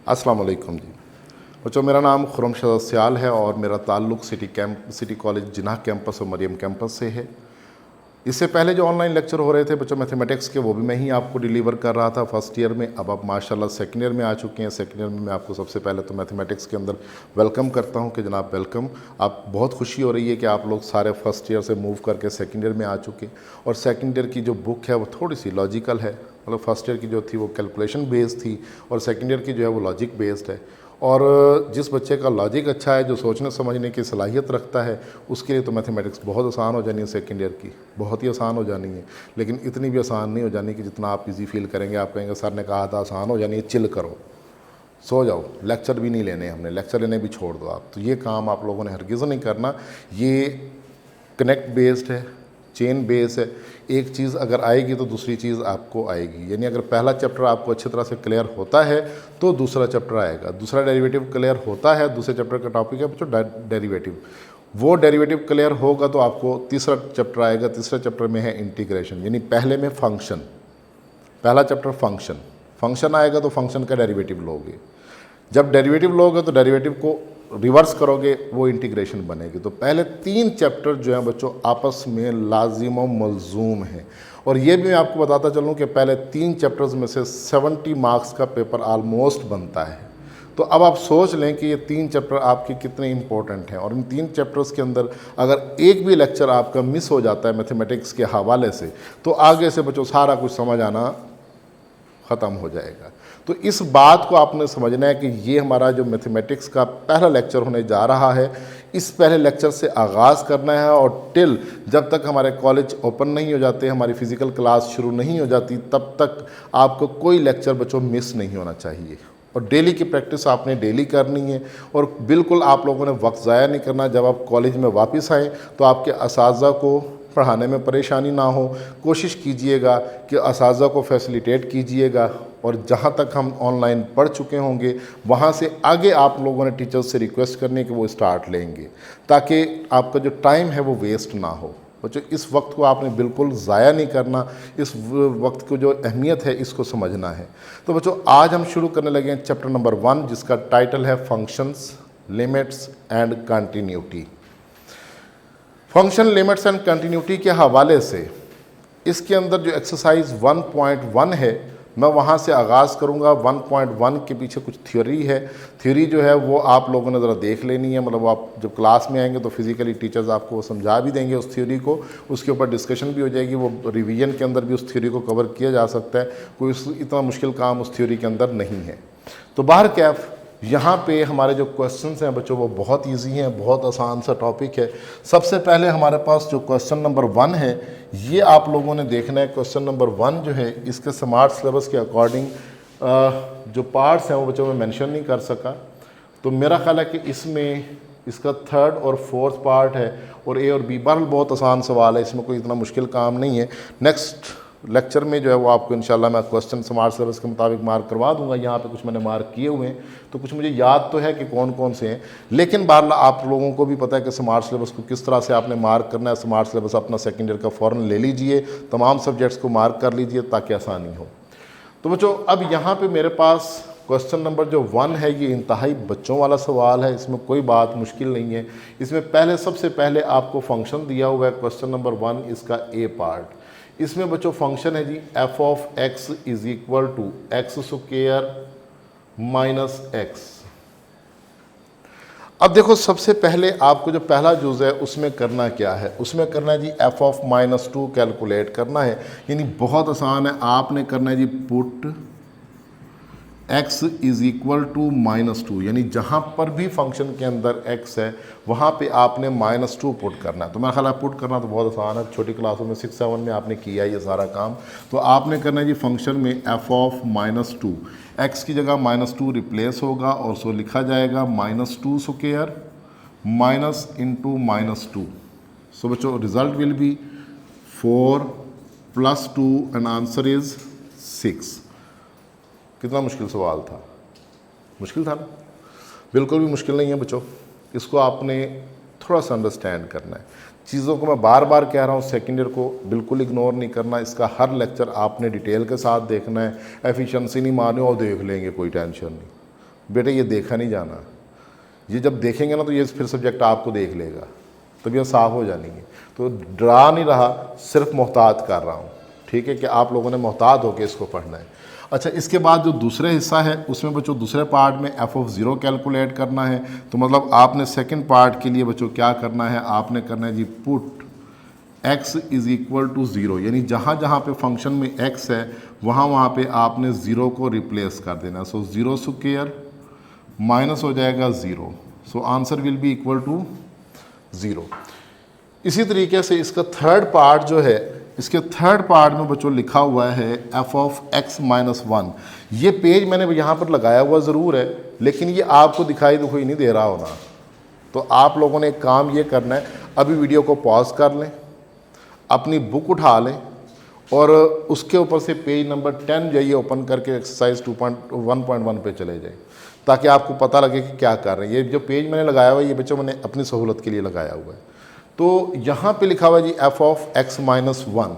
अस्सलाम वालेकुम जी बच्चों, मेरा नाम खुर्रम सियाल है और मेरा ताल्लुक़ सिटी कॉलेज जिनाह कैंपस और मरियम कैंपस से है। इससे पहले जो ऑनलाइन लेक्चर हो रहे थे बच्चों मैथमेटिक्स के, वो भी मैं ही आपको डिलीवर कर रहा था फर्स्ट ईयर में। अब आप माशाल्लाह सेकंड ईयर में आ चुके हैं। सेकंड ईयर में मैं आपको सबसे पहले तो मैथमेटिक्स के अंदर वेलकम करता हूं कि जनाब वेलकम। आप बहुत खुशी हो रही है कि आप लोग सारे फर्स्ट ईयर से मूव करके सेकंड ईयर में आ चुके। और सेकंड ईयर की जो बुक है वो थोड़ी सी लॉजिकल है, मतलब फर्स्ट ईयर की जो थी वो कैलकुलेशन बेस्ड थी और सेकेंड ईयर की जो है वो लॉजिक बेस्ड है। और जिस बच्चे का लॉजिक अच्छा है, जो सोचने समझने की सलाहियत रखता है, उसके लिए तो मैथमेटिक्स बहुत आसान हो जानी है। सेकंड ईयर की बहुत ही आसान हो जानी है, लेकिन इतनी भी आसान नहीं हो जानी कि जितना आप इजी फील करेंगे। आप कहेंगे सर ने कहा था आसान हो जानी है, चिल करो, सो जाओ, लेक्चर भी नहीं लेने, हमने लेक्चर लेने भी छोड़ दो आप। तो ये काम आप लोगों ने हरगिज़ नहीं करना। ये कनेक्ट बेस्ड है, चेन बेस है। एक चीज़ अगर आएगी तो दूसरी चीज़ आपको आएगी। यानी अगर पहला चैप्टर आपको अच्छी तरह से क्लियर होता है तो दूसरा चैप्टर आएगा। दूसरा डेरिवेटिव क्लियर होता है, दूसरे चैप्टर का टॉपिक है बच्चों डेरिवेटिव। वो डेरिवेटिव क्लियर होगा तो आपको तीसरा चैप्टर आएगा। तीसरा चैप्टर में है इंटीग्रेशन, यानी पहले में फंक्शन। पहला चैप्टर फंक्शन आएगा तो फंक्शन का डेरिवेटिव लोगे। जब डेरिवेटिव लोगे तो डेरिवेटिव को रिवर्स करोगे, वो इंटीग्रेशन बनेगी। तो पहले 3 चैप्टर जो हैं बच्चों आपस में लाजिम और मलजूम हैं। और ये भी मैं आपको बताता चलूँ कि पहले 3 चैप्टर्स में से 70 मार्क्स का पेपर आलमोस्ट बनता है। तो अब आप सोच लें कि ये 3 चैप्टर आपके कितने इंपॉर्टेंट हैं। और इन 3 चैप्टर्स के अंदर अगर एक भी लेक्चर आपका मिस हो जाता है मैथमेटिक्स के हवाले से, तो आगे से बच्चों सारा कुछ समझ आना ख़त्म हो जाएगा। तो इस बात को आपने समझना है कि ये हमारा जो मैथमेटिक्स का पहला लेक्चर होने जा रहा है, इस पहले लेक्चर से आगाज़ करना है और टिल जब तक हमारे कॉलेज ओपन नहीं हो जाते, हमारी फ़िज़िकल क्लास शुरू नहीं हो जाती, तब तक आपको कोई लेक्चर बच्चों मिस नहीं होना चाहिए। और डेली की प्रैक्टिस आपने डेली करनी है और बिल्कुल आप लोगों ने वक्त ज़ाया नहीं करना। जब आप कॉलेज में वापस आएँ तो आपके असातिज़ा को पढ़ाने में परेशानी ना हो। कोशिश कीजिएगा कि असातिज़ा को फैसिलिटेट कीजिएगा और जहाँ तक हम ऑनलाइन पढ़ चुके होंगे वहाँ से आगे आप लोगों ने टीचर्स से रिक्वेस्ट करनी है कि वो स्टार्ट लेंगे, ताकि आपका जो टाइम है वो वेस्ट ना हो। बच्चों इस वक्त को आपने बिल्कुल ज़ाया नहीं करना। इस वक्त को जो अहमियत है इसको समझना है। तो बच्चों आज हम शुरू करने लगे हैं चैप्टर नंबर 1, जिसका टाइटल है functions, limits and continuity. Function, limits and continuity के हवाले से इसके अंदर जो एक्सरसाइज 1.1 है, मैं वहाँ से आगाज़ करूँगा। 1.1 के पीछे कुछ थ्योरी है। थ्योरी जो है वो आप लोगों ने ज़रा देख लेनी है। मतलब आप जब क्लास में आएंगे तो फिज़िकली टीचर्स आपको समझा भी देंगे उस थ्योरी को, उसके ऊपर डिस्कशन भी हो जाएगी। वो रिवीजन के अंदर भी उस थ्योरी को कवर किया जा सकता है। कोई इतना मुश्किल काम उस थ्योरी के अंदर नहीं है। तो बाहर कैफ यहाँ पे हमारे जो क्वेश्चंस हैं बच्चों वो बहुत इजी हैं, बहुत आसान सा टॉपिक है। सबसे पहले हमारे पास जो क्वेश्चन नंबर 1 है, ये आप लोगों ने देखना है। क्वेश्चन नंबर 1 जो है इसके स्मार्ट सिलेबस के अकॉर्डिंग जो पार्ट्स हैं वो बच्चों में मेंशन नहीं कर सका। तो मेरा ख्याल है कि इसमें इसका 3rd और 4th पार्ट है और ए और बी। बहरहाल बहुत आसान सवाल है, इसमें कोई इतना मुश्किल काम नहीं है। नेक्स्ट लेक्चर में जो है वो आपको इंशाल्लाह मैं क्वेश्चन स्मार्ट सिलेबस के मुताबिक मार्क करवा दूंगा। यहाँ पे कुछ मैंने मार्क किए हुए हैं, तो कुछ मुझे याद तो है कि कौन कौन से हैं, लेकिन बहरहाल आप लोगों को भी पता है कि स्मार्ट सिलेबस को किस तरह से आपने मार्क करना है। स्मार्ट सिलेबस अपना सेकेंड ईयर का फ़ौरन ले लीजिए, तमाम सब्जेक्ट्स को मार्क कर लीजिए ताकि आसानी हो। तो बच्चों अब यहाँ पर मेरे पास क्वेश्चन नंबर जो 1 है ये इंतहाई बच्चों वाला सवाल है, इसमें कोई बात मुश्किल नहीं है। इसमें सबसे पहले आपको फंक्शन दिया हुआ है। क्वेश्चन नंबर 1 इसका ए पार्ट। इसमें बच्चों फंक्शन है जी f of x is equal to x square minus x. अब देखो सबसे पहले आपको जो पहला जुज़ है उसमें करना क्या है, उसमें करना है जी f ऑफ -2 कैलकुलेट करना है। यानी बहुत आसान है, आपने करना है जी put x is equal to -2, यानी जहाँ पर भी फंक्शन के अंदर x है वहाँ पे आपने -2 पुट करना है। तो मेरा ख्याल है पुट करना तो बहुत आसान है, छोटी क्लासों में 6-7 में आपने किया ये सारा काम। तो आपने करना है जी फंक्शन में f ऑफ -2, x की जगह -2 रिप्लेस होगा और सो लिखा जाएगा -2 स्क्वायर माइनस इंटू -2। सो बच्चों result will be 4 + 2 and answer is 6। कितना मुश्किल सवाल था, मुश्किल था ना? बिल्कुल भी मुश्किल नहीं है बच्चों। इसको आपने थोड़ा सा अंडरस्टैंड करना है। चीज़ों को मैं बार बार कह रहा हूँ, सेकेंड ईयर को बिल्कुल इग्नोर नहीं करना। इसका हर लेक्चर आपने डिटेल के साथ देखना है। एफिशिएंसी नहीं मारनी और देख लेंगे, कोई टेंशन नहीं। बेटे ये देखा नहीं जाना, ये जब देखेंगे ना तो ये फिर सब्जेक्ट आपको देख लेगा, तब ये साफ हो जाएंगे। तो डरा नहीं रहा, सिर्फ मोहतात कर रहा हूँ, ठीक है, कि आप लोगों ने मोहतात होकर इसको पढ़ना है। अच्छा, इसके बाद जो दूसरे हिस्सा है उसमें बच्चों दूसरे पार्ट में f(0) कैलकुलेट करना है। तो मतलब आपने सेकंड पार्ट के लिए बच्चों क्या करना है, आपने करना है जी put x is equal to 0, यानी जहाँ जहाँ पे फंक्शन में x है वहाँ वहाँ पे आपने 0 को रिप्लेस कर देना। सो 0 स्क्वायर माइनस हो जाएगा 0, so answer will be equal to 0। इसी तरीके से इसका थर्ड पार्ट जो है, इसके थर्ड पार्ट में बच्चों लिखा हुआ है f(x-1). ये पेज मैंने यहाँ पर लगाया हुआ ज़रूर है, लेकिन ये आपको दिखाई नहीं दे रहा होना। तो आप लोगों ने एक काम ये करना है, अभी वीडियो को पॉज कर लें, अपनी बुक उठा लें और उसके ऊपर से पेज नंबर 10 जाइए, ओपन करके एक्सरसाइज 2.1.1 पे चले जाएं, ताकि आपको पता लगे कि क्या कर रहे हैं। ये जो पेज मैंने लगाया हुआ है, ये बच्चों मैंने अपनी सहूलत के लिए लगाया हुआ है। तो यहाँ पे लिखा हुआ है जी f(x-1).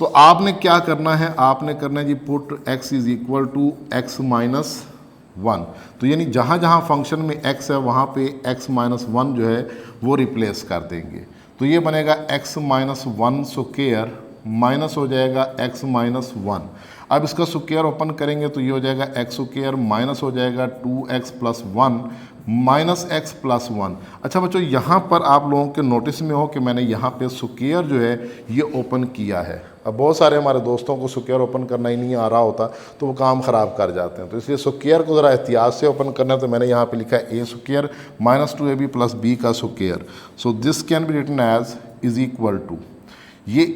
तो आपने क्या करना है, आपने करना है जी put x is equal to x-1। तो यानी जहाँ जहाँ फंक्शन में x है वहाँ पे x-1 जो है वो रिप्लेस कर देंगे। तो ये बनेगा x-1 स्क्वायर माइनस हो जाएगा x-1। अब इसका स्क्वायर ओपन करेंगे तो ये हो जाएगा x स्क्वायर माइनस हो जाएगा 2x + 1 माइनस x + 1। अच्छा बच्चों, यहाँ पर आप लोगों के नोटिस में हो कि मैंने यहाँ पे स्क्वायर जो है ये ओपन किया है। अब बहुत सारे हमारे दोस्तों को स्क्वायर ओपन करना ही नहीं आ रहा होता, तो वो काम ख़राब कर जाते हैं। तो इसलिए स्क्वायर को ज़रा एहतियात से ओपन करना है। तो मैंने यहाँ पे लिखा है a square minus 2ab + b का square. So this can be written as is equal to, ये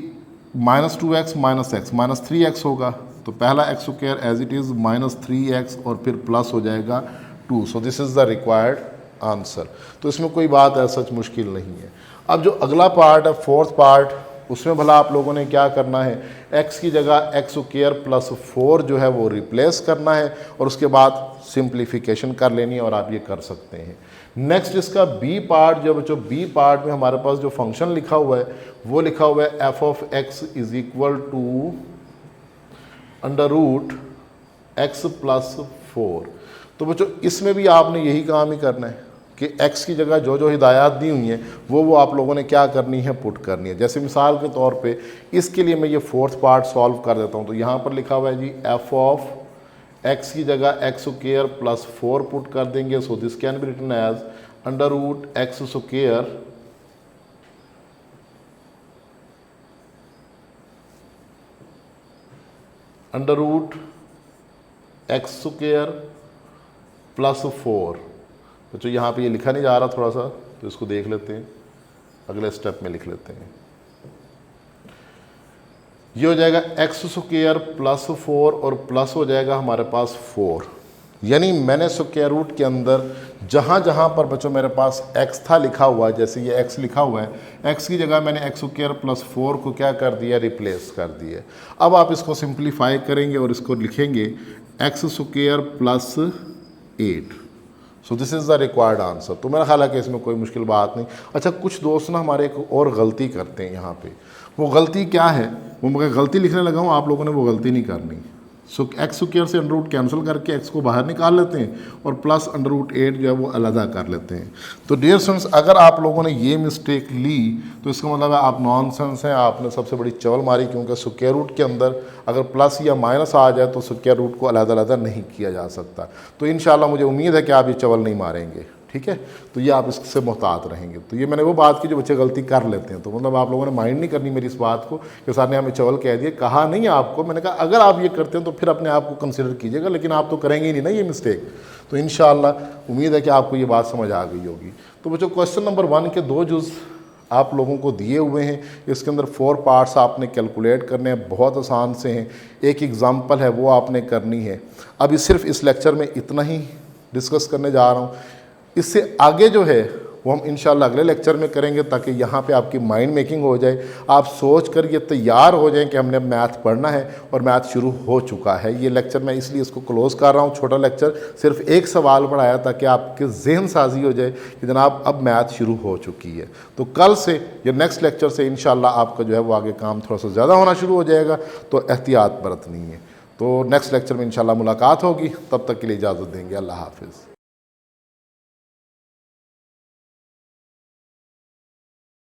-2x minus x minus 3x होगा। तो पहला x square as it is -3x और फिर प्लस हो जाएगा 2। So this is the required answer. तो इसमें कोई बात ऐसा मुश्किल नहीं है। अब जो अगला पार्ट है, फोर्थ पार्ट, उसमें भला आप लोगों ने क्या करना है, x की जगह x स्क्वायर प्लस 4 जो है वो रिप्लेस करना है और उसके बाद सिंप्लीफिकेशन कर लेनी है, और आप ये कर सकते हैं। नेक्स्ट इसका बी पार्ट, जो बच्चों बी पार्ट में हमारे पास जो फंक्शन लिखा हुआ है वो लिखा हुआ है f(x) is equal to √x + 4। तो बच्चों इसमें भी आपने यही काम ही करना है कि x की जगह जो जो हिदायत दी हुई हैं वो आप लोगों ने क्या करनी है, पुट करनी है। जैसे मिसाल के तौर पे इसके लिए मैं ये फोर्थ पार्ट सॉल्व कर देता हूँ। तो यहाँ पर लिखा हुआ है जी f(x) की जगह x स्क्वायर प्लस 4 पुट कर देंगे। So this can be written as √x square √x square plus 4। तो यहाँ पे ये लिखा नहीं जा रहा थोड़ा सा, तो इसको देख लेते हैं, अगले स्टेप में लिख लेते हैं। ये हो जाएगा x स्क्वायर प्लस 4 और प्लस हो जाएगा हमारे पास 4। यानी मैंने स्क्वायर रूट के अंदर जहाँ जहाँ पर बच्चों मेरे पास x था लिखा हुआ है, जैसे ये x लिखा हुआ है, x की जगह मैंने x स्क्वायर प्लस 4 को क्या कर दिया, रिप्लेस कर दिया। अब आप इसको सिंप्लीफाई करेंगे और इसको लिखेंगे x square plus 8। So this is the required answer. तो मेरा ख्याल है कि इसमें कोई मुश्किल बात नहीं। अच्छा, कुछ दोस्त ना हमारे एक और गलती करते हैं यहाँ पे। वो गलती क्या है, वो मैं गलती लिखने लगा हूँ, आप लोगों ने वो गलती नहीं करनी। सो x स्क्वायर से अंडर रूट कैंसिल करके x को बाहर निकाल लेते हैं और प्लस √8 जो है वो अलग कर लेते हैं। तो डियर स्टूडेंट्स, अगर आप लोगों ने ये मिस्टेक ली तो इसका मतलब है आप नॉनसेंस हैं, आपने सबसे बड़ी चवल मारी। क्योंकि स्क्वायर रूट के अंदर अगर प्लस या माइनस आ जाए तो स्क्वायर रूट को अलग नहीं किया जा सकता। तो इंशाल्लाह मुझे उम्मीद है कि आप ये चवल नहीं मारेंगे, ठीक है। तो ये आप इससे मोहतात रहेंगे। तो ये मैंने वो बात की जो बच्चे गलती कर लेते हैं। तो मतलब आप लोगों ने माइंड नहीं करनी मेरी इस बात को कि सर ने हमें चवल कह दिए, कहा नहीं आपको। मैंने कहा अगर आप ये करते हैं तो फिर अपने आप को कंसिडर कीजिएगा, लेकिन आप तो करेंगे ही नहीं ना ये मिस्टेक। तो इंशाल्लाह उम्मीद है कि आपको ये बात समझ आ गई होगी। तो बच्चों क्वेश्चन नंबर 1 के 2 जुज़ आप लोगों को दिए हुए हैं। इसके अंदर 4 पार्ट्स आपने कैलकुलेट करने हैं, बहुत आसान से हैं। एक एग्ज़ाम्पल है वो आपने करनी है। अभी सिर्फ इस लेक्चर में इतना ही डिस्कस करने जा रहा हूँ। इससे आगे जो है वो हम इंशाल्लाह अगले लेक्चर में करेंगे, ताकि यहाँ पे आपकी माइंड मेकिंग हो जाए, आप सोच कर ये तैयार हो जाएं कि हमने अब मैथ पढ़ना है और मैथ शुरू हो चुका है। ये लेक्चर मैं इसलिए इसको क्लोज़ कर रहा हूँ, छोटा लेक्चर, सिर्फ एक सवाल पढ़ाया ताकि आपके जहन साजी हो जाए कि जनाब अब मैथ शुरू हो चुकी है। तो कल से या नेक्स्ट लेक्चर से इंशाल्लाह आपका जो है वो आगे काम थोड़ा सा ज़्यादा होना शुरू हो जाएगा। तो एहतियात बरतनी है। तो नेक्स्ट लेक्चर में इंशाल्लाह मुलाकात होगी, तब तक के लिए इजाज़त देंगे। अल्लाह हाफ़िज़।